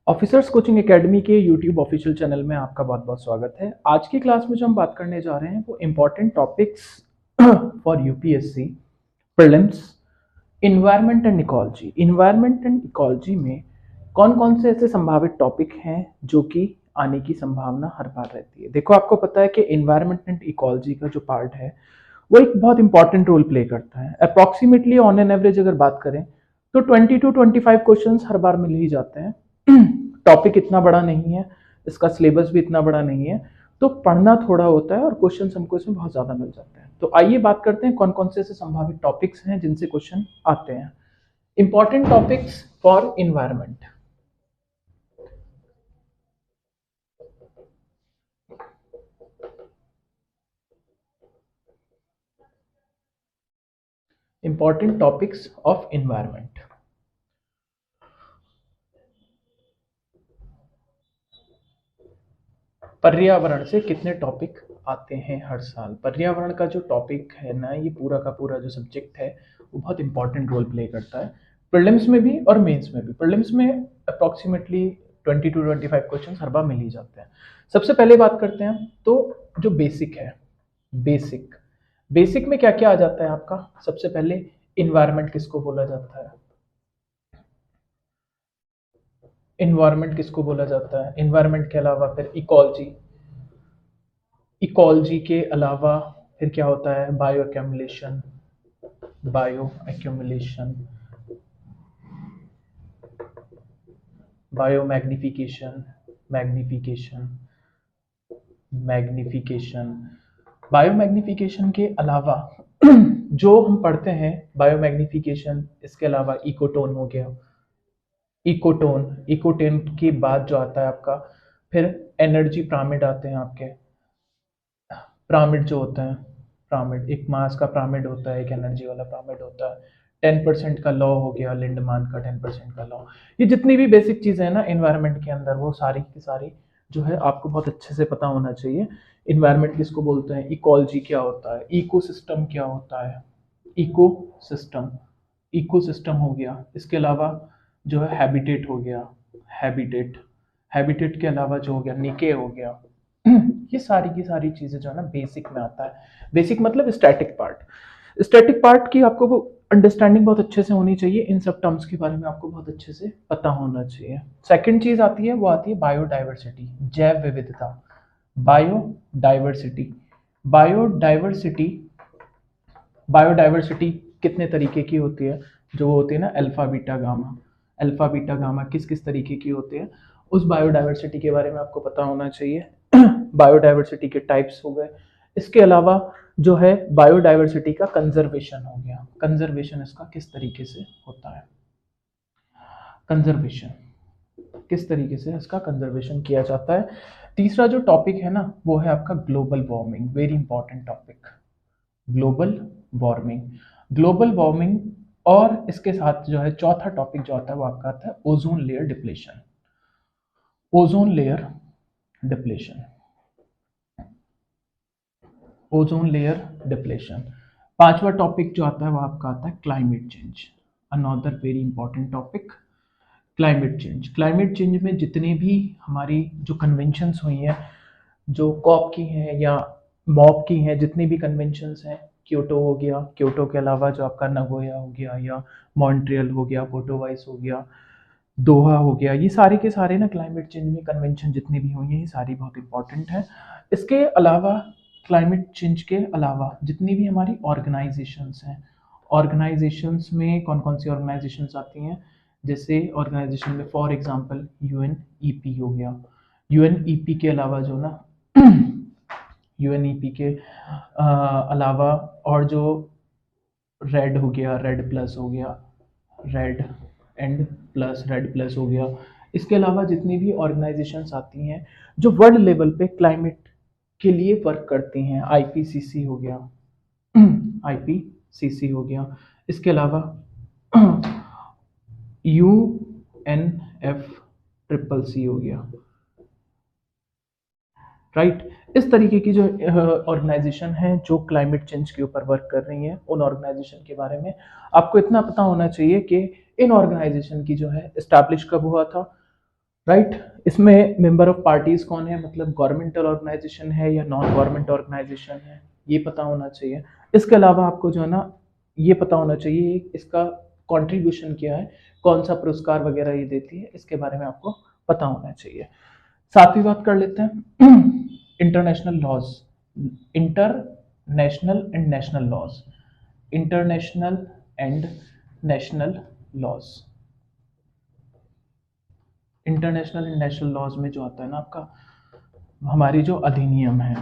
Officers coaching academy के YouTube official channel में आपका बहुत बहुत स्वागत है। आज की क्लास में जो हम बात करने जा रहे हैं वो important topics for UPSC prelims, environment and ecology. Environment and ecology में कौन कौन से ऐसे संभावित टॉपिक हैं जो कि आने की संभावना हर बार रहती है। देखो, आपको पता है कि इन्वायरमेंट एंड इकोलॉजी का जो पार्ट है वो एक बहुत इंपॉर्टेंट रोल प्ले करता है। अप्रॉक्सीमेटली ऑन एन एवरेज अगर बात करें तो 20 to 25 क्वेश्चन हर बार मिल ही जाते हैं। टॉपिक इतना बड़ा नहीं है, इसका सिलेबस भी इतना बड़ा नहीं है, तो पढ़ना थोड़ा होता है और क्वेश्चन हमको इसमें बहुत ज़्यादा मिल जाते हैं। तो आइए बात करते हैं कौन कौन से ऐसे संभावित टॉपिक्स हैं जिनसे क्वेश्चन आते हैं। Important topics for environment. Important topics of environment. पर्यावरण से कितने टॉपिक आते हैं हर साल। पर्यावरण का जो टॉपिक है ना, ये पूरा का पूरा जो सब्जेक्ट है वो बहुत इंपॉर्टेंट रोल प्ले करता है, प्रीलिम्स में भी और मेंस में भी। प्रीलिम्स में अप्रॉक्सीमेटली 20 to 25 क्वेश्चन हर बार मिल ही जाते हैं। सबसे पहले बात करते हैं तो जो बेसिक है, बेसिक बेसिक में क्या क्या आ जाता है आपका। सबसे पहले इन्वायरमेंट किसको बोला जाता है, इन्वायरमेंट किसको बोला जाता है। इन्वायरमेंट के अलावा फिर इकोलॉजी, इकोलॉजी के अलावा फिर क्या होता है, bio accumulation, bio accumulation, bio magnification, magnification, magnification. Bio magnification के अलावा जो हम पढ़ते हैं बायो मैग्निफिकेशन, इसके अलावा इकोटोन हो गया। इकोटोन, इकोटोन के बाद जो आता है आपका फिर एनर्जी पिरामिड आते हैं आपके। पिरामिड जो होता है, पिरामिड एक मास का पिरामिड होता है, एक एनर्जी वाला पिरामिड होता है। 10% का लॉ हो गया, लिंडमान का 10% का लॉ। ये जितनी भी बेसिक चीजें हैं ना इन्वायरमेंट के अंदर, वो सारी की सारी जो है आपको बहुत अच्छे से पता होना चाहिए। इन्वायरमेंट किसको बोलते हैं, इकोलॉजी क्या होता है, इकोसिस्टम क्या होता है, इकोसिस्टम, इकोसिस्टम हो गया। इसके अलावा जो है हैबिटेट हो गया, हैबिटेट, हैबिटेट के अलावा जो हो गया निके हो गया। ये सारी की सारी चीजें जो है ना बेसिक में आता है। बेसिक मतलब स्टैटिक पार्ट। स्टैटिक पार्ट की आपको अंडरस्टैंडिंग बहुत अच्छे से होनी चाहिए, इन सब टर्म्स के बारे में आपको बहुत अच्छे से पता होना चाहिए। सेकंड चीज आती है वो आती है बायोडाइवर्सिटी, जैव विविधता। बायोडाइवर्सिटी, बायोडाइवर्सिटी, बायोडाइवर्सिटी कितने तरीके की होती है, जो होती है ना alpha beta gamma. Alpha beta gamma किस किस तरीके की होती है, उस बायोडाइवर्सिटी के बारे में आपको पता होना चाहिए। बायोडाइवर्सिटी के टाइप्स हो गए। इसके अलावा जो है बायोडाइवर्सिटी का कंजर्वेशन हो गया। कंजर्वेशन इसका किस तरीके से होता है, कंजर्वेशन किस तरीके से इसका कंजर्वेशन किया जाता है। तीसरा जो टॉपिक है ना वो है आपका global warming, very important topic, global warming. Global warming और इसके साथ जो है चौथा टॉपिक जो आता है वो आपका आता है ozone layer depletion, ozone layer depletion, ozone layer depletion. पांचवा टॉपिक जो आता है वो आपका आता है climate change, another very important topic, climate change. Climate change में जितने भी हमारी जो कन्वेंशंस हुई हैं, जो कॉप की हैं या मॉप की हैं, जितनी भी कन्वेंशंस हैं, क्योटो हो गया, क्योटो के अलावा जो आपका नगोया हो गया या मॉन्ट्रियल हो गया, कोटोवाइस हो गया, दोहा हो गया, ये सारे के सारे ना क्लाइमेट चेंज में कन्वेंशन जितनी भी हुई हैं ये सारी बहुत इंपॉर्टेंट है। इसके अलावा क्लाइमेट चेंज के अलावा जितनी भी हमारी ऑर्गेनाइजेशंस हैं, ऑर्गेनाइजेशंस में कौन कौन सी ऑर्गेनाइजेशंस आती हैं, जैसे ऑर्गेनाइजेशन में फॉर एग्जांपल यूएनईपी हो गया। यूएनईपी के अलावा जो ना यूएनईपी के अलावा और जो रेड हो गया, रेड प्लस हो गया, red and plus, red plus हो गया। इसके अलावा जितनी भी ऑर्गेनाइजेशंस आती हैं जो वर्ल्ड लेवल पे क्लाइमेट के लिए वर्क करती हैं, आईपीसीसी हो गया, आईपीसीसी हो गया। इसके अलावा U N F triple C हो गया, राइट। इस तरीके की जो ऑर्गेनाइजेशन है जो क्लाइमेट चेंज के ऊपर वर्क कर रही हैं, उन ऑर्गेनाइजेशन के बारे में आपको इतना पता होना चाहिए कि इन ऑर्गेनाइजेशन की जो है इस्टेब्लिश कब हुआ था, राइट। इसमें मेंबर ऑफ पार्टीज कौन है, मतलब गवर्नमेंटल ऑर्गेनाइजेशन है या नॉन गवर्नमेंट ऑर्गेनाइजेशन है, ये पता होना चाहिए। इसके अलावा आपको जो है ना ये पता होना चाहिए इसका कंट्रीब्यूशन क्या है, कौन सा पुरस्कार वगैरह ये देती है, इसके बारे में आपको पता होना चाहिए। सातवीं बात कर लेते हैं international laws, international and national laws, international and national laws. International and national laws में जो आता है ना आपका हमारी जो अधिनियम है,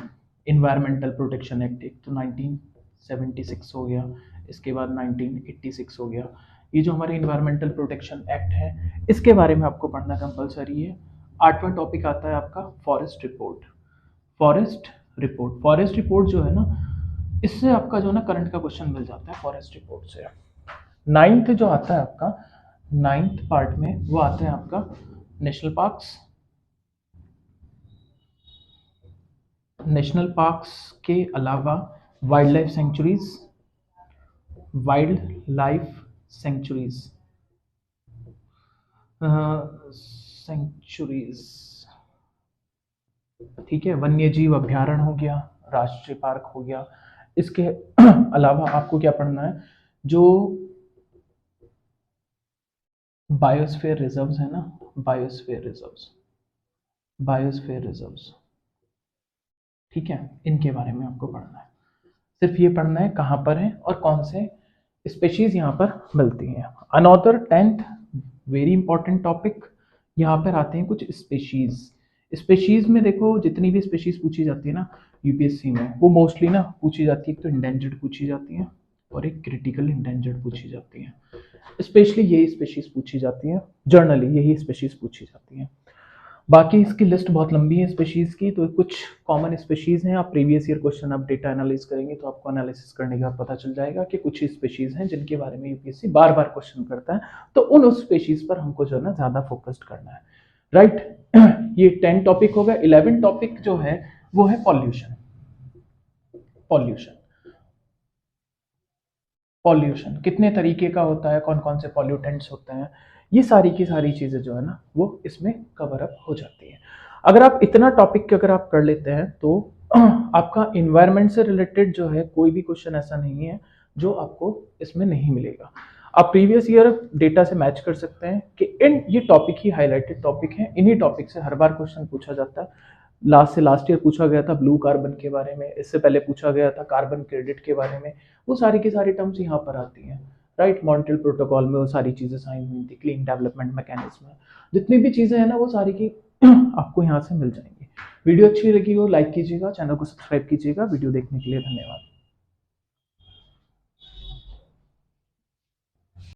इन्वायरमेंटल प्रोटेक्शन एक्ट, एक तो 1976 हो गया, इसके बाद 1986 हो गया। ये जो हमारे इन्वायरमेंटल प्रोटेक्शन एक्ट है इसके बारे में आपको पढ़ना कंपलसरी है। आठवां टॉपिक आता है आपका forest report. Forest report, forest report जो है ना इससे आपका जो है ना करंट का क्वेश्चन मिल जाता है फॉरेस्ट रिपोर्ट से। नाइन्थ जो आता है आपका, नाइन्थ पार्ट में वो आता है आपका नेशनल पार्क्स। नेशनल पार्क्स के अलावा wild life sanctuaries, wild life sanctuaries, sanctuaries, ठीक है, वन्य जीव अभ्यारण्य हो गया, राष्ट्रीय पार्क हो गया। इसके अलावा आपको क्या पढ़ना है, जो बायोस्फीयर रिजर्व्स है ना, बायोस्फीयर रिजर्व्स, बायोस्फीयर रिजर्व्स, ठीक है, इनके बारे में आपको पढ़ना है। सिर्फ ये पढ़ना है कहाँ पर है और कौन से स्पेशीज यहाँ पर मिलती हैं। Another 10th very important topic, यहाँ पर आते हैं कुछ स्पेशीज। स्पेशीज में देखो जितनी भी स्पेशीज पूछी जाती है ना यूपीएससी में, वो मोस्टली ना पूछी जाती है, एक तो इंडेंजर्ड पूछी जाती है और एक क्रिटिकल इंडेंजर्ड पूछी जाती है। स्पेशली यही स्पेशीज पूछी जाती है, जर्नली यही स्पेशीज पूछी जाती हैं। बाकी इसकी लिस्ट बहुत लंबी है स्पेशीज की, तो कुछ कॉमन स्पेशीज हैं। आप प्रीवियस ईयर क्वेश्चन आप डेटा एनालिस करेंगे तो आपको एनालिसिस करने के बाद पता चल जाएगा कि कुछ स्पेशीज हैं जिनके बारे में यूपीएससी बार बार क्वेश्चन करता है, तो उन स्पेशीज पर हमको जो है ना ज्यादा फोकस्ड करना है, राइट। ये 10 टॉपिक हो गए। 11 टॉपिक जो है वो है पॉल्यूशन। पॉल्यूशन, पॉल्यूशन कितने तरीके का होता है, कौन कौन से पॉल्यूटेंट्स होते हैं, ये सारी की सारी चीज़ें जो है ना वो इसमें कवर अप हो जाती है। अगर आप इतना टॉपिक अगर आप कर लेते हैं तो आपका इन्वायरमेंट से रिलेटेड जो है कोई भी क्वेश्चन ऐसा नहीं है जो आपको इसमें नहीं मिलेगा। आप प्रीवियस ईयर डेटा से मैच कर सकते हैं कि इन ये टॉपिक ही हाईलाइटेड टॉपिक हैं, इन्हीं टॉपिक से हर बार क्वेश्चन पूछा जाता है। लास्ट ईयर पूछा गया था ब्लू कार्बन के बारे में, इससे पहले पूछा गया था कार्बन क्रेडिट के बारे में, वो सारी की सारी टर्म्स यहाँ पर आती हैं, राइट। मॉन्ट्रियल प्रोटोकॉल में वो सारी चीज़ें साइन हुई थी, क्लीन डेवलपमेंट मैकेनिज्म, जितनी भी चीज़ें हैं ना वो सारी की आपको यहाँ से मिल जाएंगी। वीडियो अच्छी लगी हो लाइक कीजिएगा, चैनल को सब्सक्राइब कीजिएगा। वीडियो देखने के लिए धन्यवाद।